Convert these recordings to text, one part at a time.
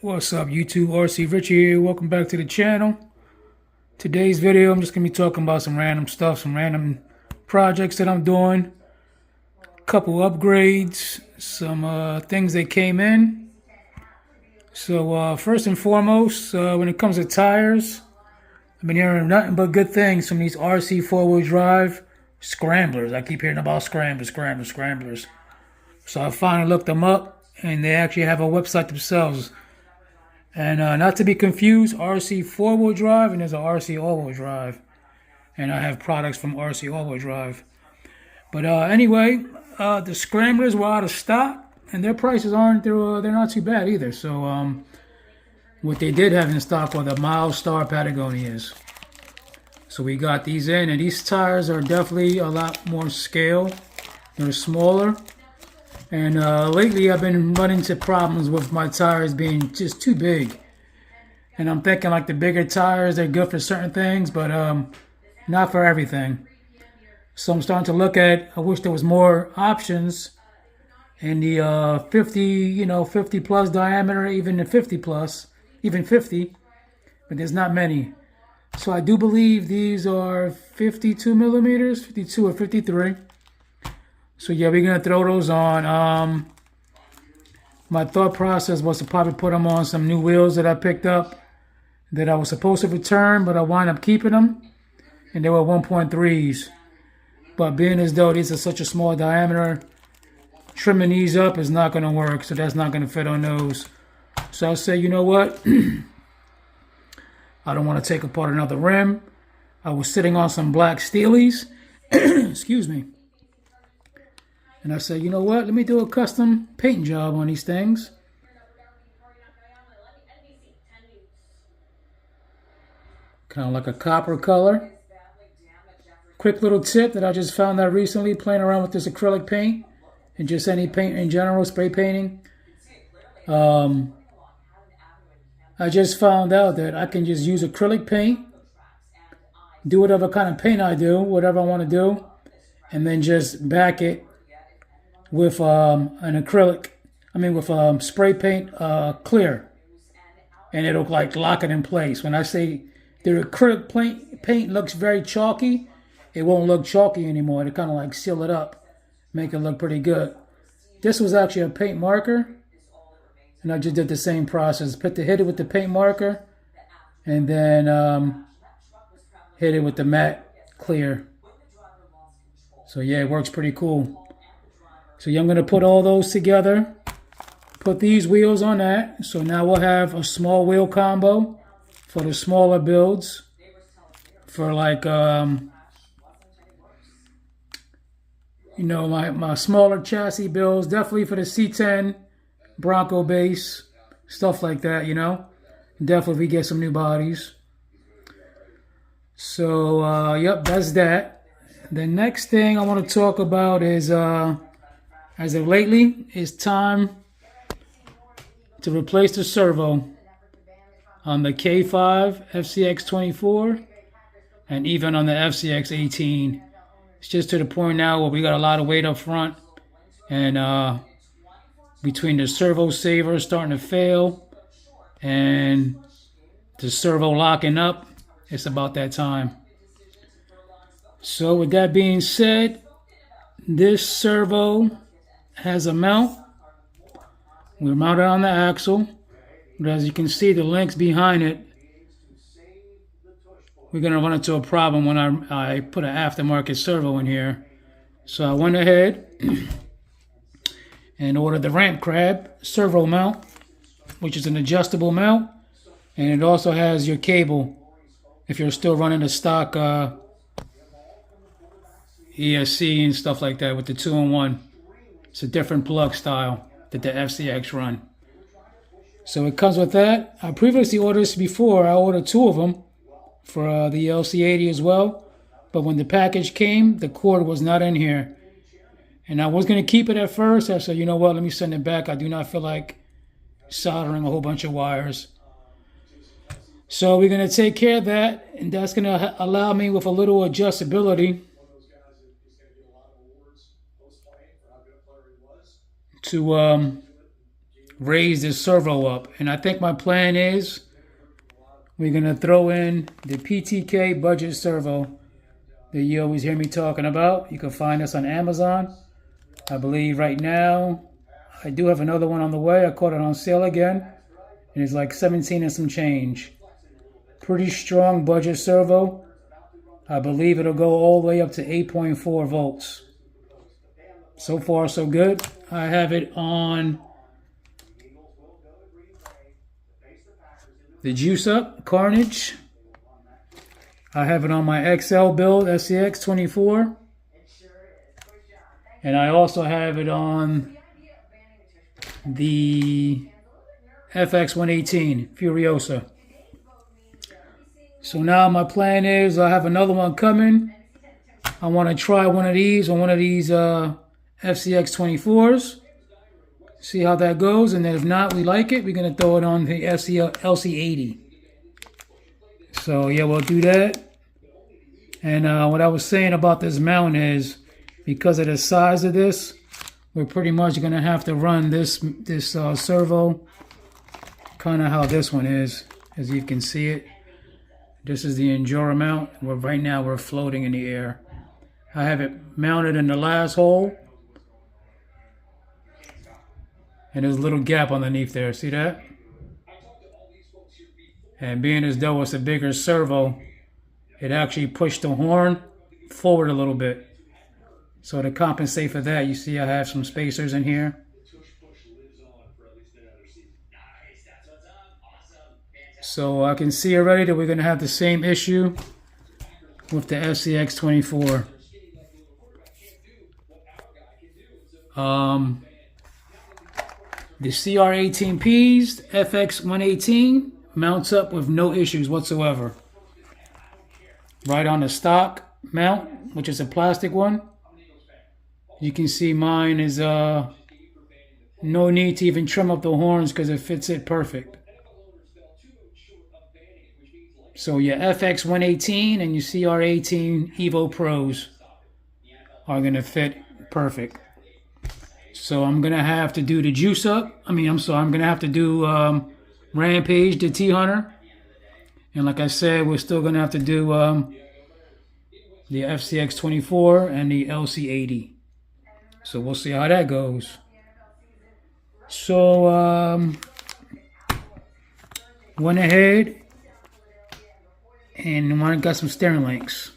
What's up, YouTube? RC Richie here. Welcome back to the channel. Today's video, I'm just going to be talking about some random stuff, some random projects that I'm doing. A couple upgrades, some things that came in. So first and foremost, when it comes to tires, I've been hearing nothing but good things from these RC four-wheel drive scramblers. I keep hearing about scramblers. So I finally looked them up, and they actually have a website themselves. And not to be confused, RC four-wheel drive and there's an RC all-wheel drive. And I have products from RC all-wheel drive. But anyway, the scramblers were out of stock, and their prices aren't, they're not too bad either. So what they did have in stock were the Milestar Patagonias. So we got these in, and these tires are definitely a lot more scale. They're smaller. And lately I've been running into problems with my tires being just too big. And I'm thinking like the bigger tires, they're good for certain things, but not for everything. So I'm starting to look at, I wish there was more options in the 50 plus diameter, even the 50 plus, even 50, but there's not many. So I do believe these are 52 millimeters, 52 or 53. So yeah, we're going to throw those on. My thought process was to probably put them on some new wheels that I picked up that I was supposed to return, but I wound up keeping them. And they were 1.3s. But being as though these are such a small diameter, trimming these up is not going to work. So that's not going to fit on those. So I said, you know what? I don't want to take apart another rim. I was sitting on some black Steelies. Excuse me. And I said, you know what? Let me do a custom paint job on these things. Kind of like a copper color. Quick little tip that I just found out recently playing around with this acrylic paint and just any paint in general, spray painting. I just found out that I can just use acrylic paint, do whatever kind of paint I do, whatever I want to do, and then just back it with an acrylic, with spray paint clear, and it'll like lock it in place. When I say the acrylic paint looks very chalky, it won't look chalky anymore. It'll kind of like seal it up, make it look pretty good. This was actually a paint marker, and I just did the same process. Hit it with the paint marker, and then hit it with the matte clear. So yeah, it works pretty cool. So yeah, I'm going to put all those together, put these wheels on that. So now we'll have a small wheel combo for the smaller builds. For like, my smaller chassis builds, definitely for the C10, Bronco base, stuff like that, Definitely if we get some new bodies. So, yep, that's that. The next thing I want to talk about is, as of lately, it's time to replace the servo on the K5 FCX24 and even on the FCX18. It's just to the point now where we got a lot of weight up front, and between the servo saver starting to fail and the servo locking up, it's about that time. So with that being said, this servo has a mount. We're mounted on the axle, but as you can see, the links behind it, we're going to run into a problem when I put an aftermarket servo in here. So I went ahead and ordered the Ramp Crab servo mount, which is an adjustable mount, and it also has your cable if you're still running the stock ESC and stuff like that with the 2-in-1. It's a different plug style that the FCX run. So it comes with that. I previously ordered this before. I ordered 2 of them for the LC80 as well. But when the package came, the cord was not in here. And I was going to keep it at first. I said, you know what, let me send it back. I do not feel like soldering a whole bunch of wires. So we're going to take care of that. And that's going to allow me with a little adjustability to raise this servo up. And I think my plan is we're going to throw in the PTK budget servo that you always hear me talking about. You can find us on Amazon. I believe right now I do have another one on the way. I caught it on sale again, and it's like 17 and some change. Pretty strong budget servo. I believe it'll go all the way up to 8.4 volts. So far, so good. I have it on the Juice Up Carnage. I have it on my XL build, SCX24. And I also have it on the FX118 Furiosa. So now my plan is I have another one coming. I want to try one of these on one of these FCX24s. See how that goes. And then if not, we like it, we're going to throw it on the LC80. So yeah, we'll do that. And what I was saying about this mount is, because of the size of this, we're pretty much going to have to run this servo kind of how this one is, as you can see it. This is the Endura mount. Right now we're floating in the air. I have it mounted in the last hole. And there's a little gap underneath there. See that? And being as though it's a bigger servo, it actually pushed the horn forward a little bit. So to compensate for that, you see I have some spacers in here. So I can see already that we're going to have the same issue with the FCX24. The CR18Ps, FX118, mounts up with no issues whatsoever. Right on the stock mount, which is a plastic one. You can see mine is no need to even trim up the horns because it fits it perfect. So your FX118 and your CR18 Evo Pros are going to fit perfect. So I'm going to have to do the Juice Up. I'm going to have to do Rampage, the T-Hunter. And like I said, we're still going to have to do the FCX24 and the LC80. So we'll see how that goes. So went ahead and got some steering links.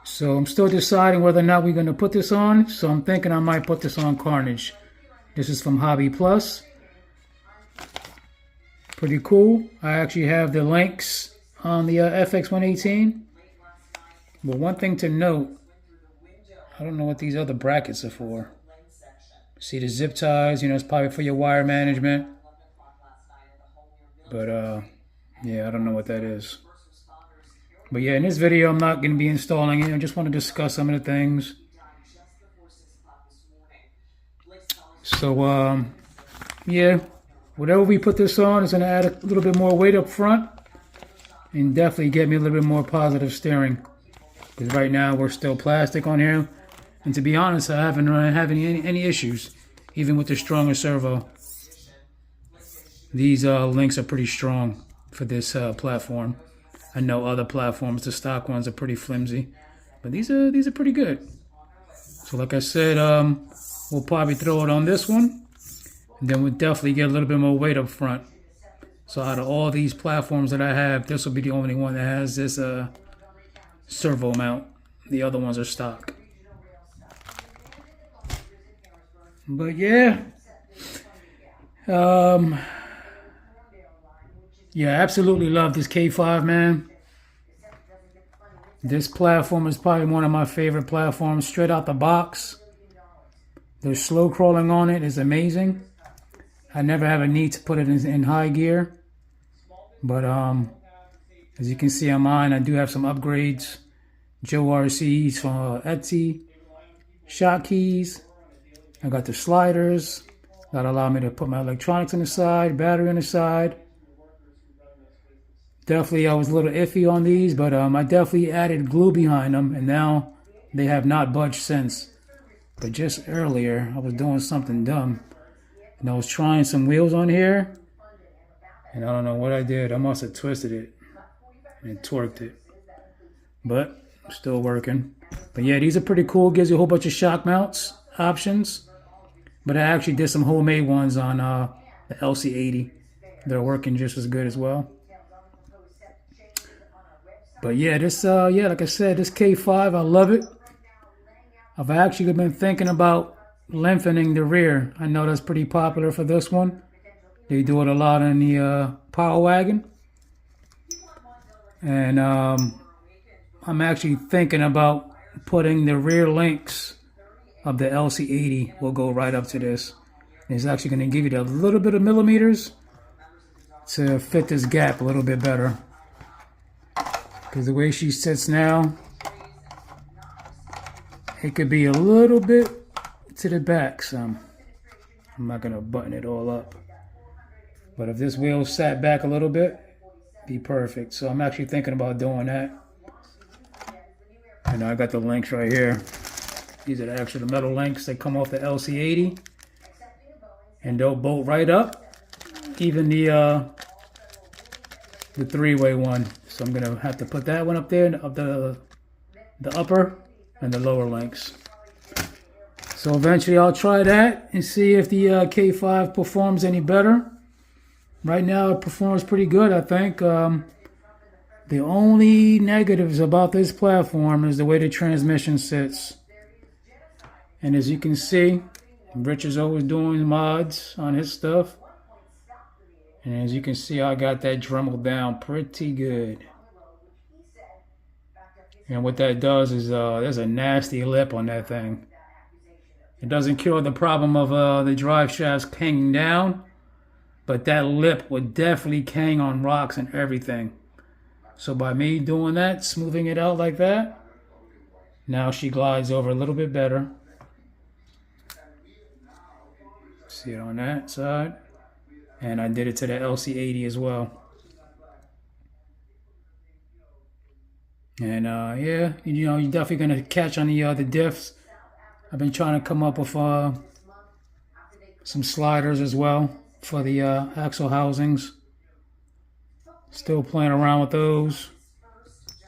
So I'm still deciding whether or not we're going to put this on. So I'm thinking I might put this on Carnage. This is from Hobby Plus. Pretty cool. I actually have the links on the FX118. But one thing to note, I don't know what these other brackets are for. See the zip ties, it's probably for your wire management. But yeah, I don't know what that is. But yeah, in this video, I'm not going to be installing it. I just want to discuss some of the things. So, yeah, whatever we put this on is going to add a little bit more weight up front and definitely get me a little bit more positive steering. Because right now, we're still plastic on here. And to be honest, I haven't had any issues, even with the stronger servo. These links are pretty strong for this platform. I know other platforms, the stock ones are pretty flimsy, but these are pretty good. So like I said, we'll probably throw it on this one, and then we'll definitely get a little bit more weight up front. So out of all these platforms that I have, this will be the only one that has this servo mount. The other ones are stock. But yeah, yeah, I absolutely love this K5, man. This platform is probably one of my favorite platforms straight out the box. The slow crawling on it is amazing. I never have a need to put it in high gear. But as you can see on mine, I do have some upgrades. Joe RCs from Etsy. Shot keys. I got the sliders. That allow me to put my electronics on the side, battery on the side. Definitely, I was a little iffy on these, but I definitely added glue behind them, and now they have not budged since. But just earlier, I was doing something dumb, And I was trying some wheels on here, and I don't know what I did. I must have twisted it and torqued it, but still working. But yeah, these are pretty cool. Gives you a whole bunch of shock mounts options. But I actually did some homemade ones on the LC80. They're working just as good as well. But yeah, this like I said, this K5, I love it. I've actually been thinking about lengthening the rear. I know that's pretty popular for this one. They do it a lot in the Power Wagon. And I'm actually thinking about putting the rear links of the LC80 will go right up to this. It's actually going to give you a little bit of millimeters to fit this gap a little bit better. Because the way she sits now, it could be a little bit to the back some. I'm not going to button it all up. But if this wheel sat back a little bit, be perfect. So I'm actually thinking about doing that. And I got the links right here. These are the actual metal links that come off the LC80. And they'll bolt right up. Even the three-way one. So I'm gonna have to put that one up there, of the upper and the lower links. So eventually I'll try that and see if the K5 performs any better. Right now it performs pretty good, I think. The only negatives about this platform is the way the transmission sits. And as you can see, Rich is always doing mods on his stuff. And as you can see, I got that Dremel down pretty good. And what that does is there's a nasty lip on that thing. It doesn't cure the problem of the drive shafts hanging down, but that lip would definitely hang on rocks and everything. So by me doing that, smoothing it out like that, now she glides over a little bit better. See it on that side. And I did it to the LC80 as well. And yeah, you know, you're definitely gonna catch on the diffs. I've been trying to come up with some sliders as well for the axle housings. Still playing around with those.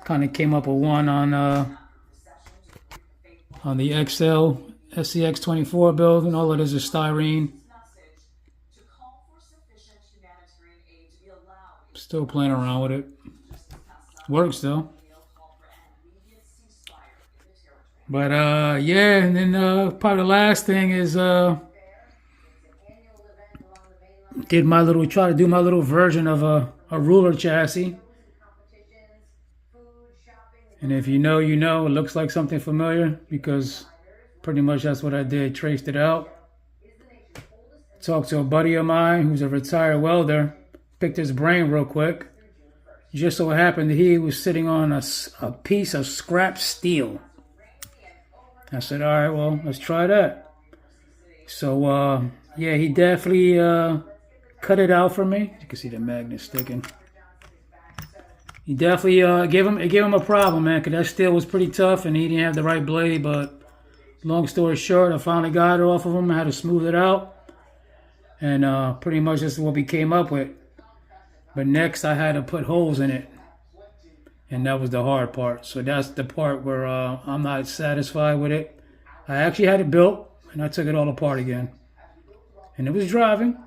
Kind of came up with one on the XL SCX24 build, and all it is styrene. Still playing around with it. Works though. But yeah, and then probably the last thing is try to do my little version of a ruler chassis. And if you know, you know. It looks like something familiar because pretty much that's what I did. Traced it out. Talked to a buddy of mine who's a retired welder. Picked his brain real quick. Just so happened that he was sitting on a piece of scrap steel. I said, all right, well, let's try that. So, yeah, he definitely cut it out for me. You can see the magnet sticking. He definitely gave him a problem, man, because that steel was pretty tough and he didn't have the right blade. But long story short, I finally got it off of him. I had to smooth it out. And pretty much this is what we came up with. But next I had to put holes in it. And that was the hard part. So that's the part where I'm not satisfied with it. I actually had it built and I took it all apart again. And it was driving.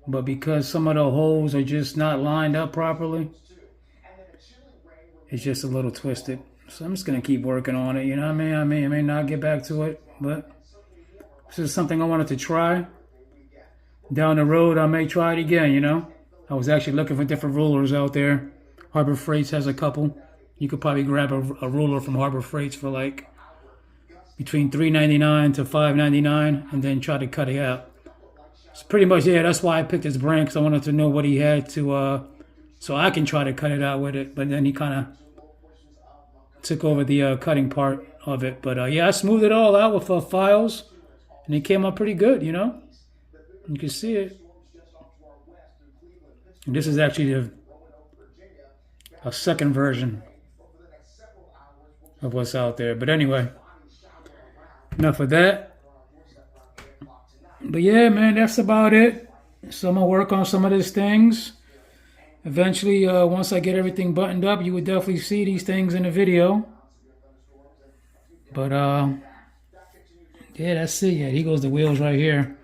But because some of the holes are just not lined up properly, it's just a little twisted. So I'm just going to keep working on it. You know what I mean? I may not get back to it. But this is something I wanted to try. Down the road, I may try it again, you know. I was actually looking for different rulers out there. Harbor Freights has a couple. You could probably grab a ruler from Harbor Freights for like between $3.99 to $5.99 and then try to cut it out. It's pretty much, yeah, that's why I picked his brand, because I wanted to know what he had to, so I can try to cut it out with it. But then he kind of took over the cutting part of it. But yeah, I smoothed it all out with files and it came up pretty good, you know. You can see it. And this is actually a second version of what's out there. But anyway, enough of that. But yeah, man, that's about it. So I'm gonna work on some of these things. Eventually, once I get everything buttoned up, you would definitely see these things in the video. But yeah, that's it. Yeah, here goes the wheels right here.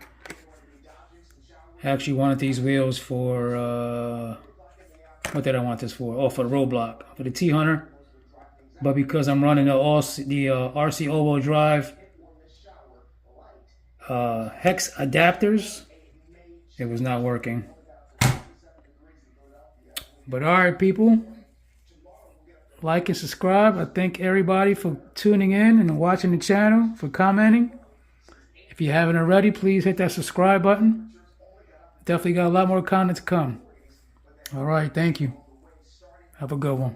I actually wanted these wheels for what did I want this for? Oh, for the roadblock, for the T-Hunter. But because I'm running the RC all-wheel drive hex adapters, it was not working. But all right, people, like and subscribe. I thank everybody for tuning in and watching the channel, for commenting. If you haven't already, please hit that subscribe button. Definitely got a lot more content to come. All right, thank you. Have a good one.